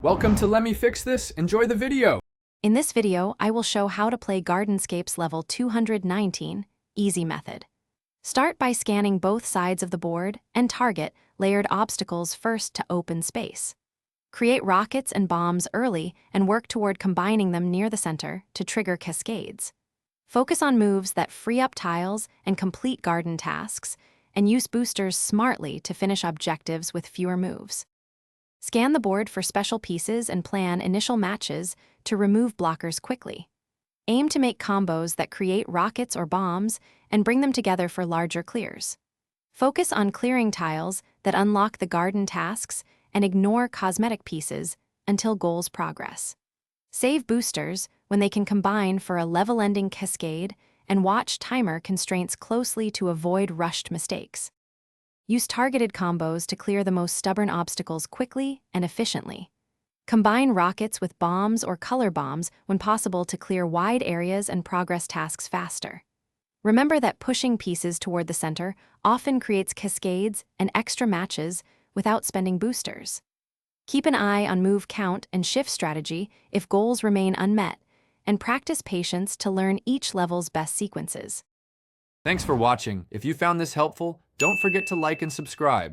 Welcome to Let Me Fix This. Enjoy the video. In this video, I will show how to play Gardenscapes level 219, Easy Method. Start by scanning both sides of the board and target layered obstacles first to open space. Create rockets and bombs early and work toward combining them near the center to trigger cascades. Focus on moves that free up tiles and complete garden tasks, and use boosters smartly to finish objectives with fewer moves. Scan the board for special pieces and plan initial matches to remove blockers quickly. Aim to make combos that create rockets or bombs and bring them together for larger clears. Focus on clearing tiles that unlock the garden tasks and ignore cosmetic pieces until goals progress. Save boosters when they can combine for a level-ending cascade, and watch timer constraints closely to avoid rushed mistakes. Use targeted combos to clear the most stubborn obstacles quickly and efficiently. Combine rockets with bombs or color bombs when possible to clear wide areas and progress tasks faster. Remember that pushing pieces toward the center often creates cascades and extra matches without spending boosters. Keep an eye on move count and shift strategy if goals remain unmet, and practice patience to learn each level's best sequences. Thanks for watching. If you found this helpful, don't forget to like and subscribe.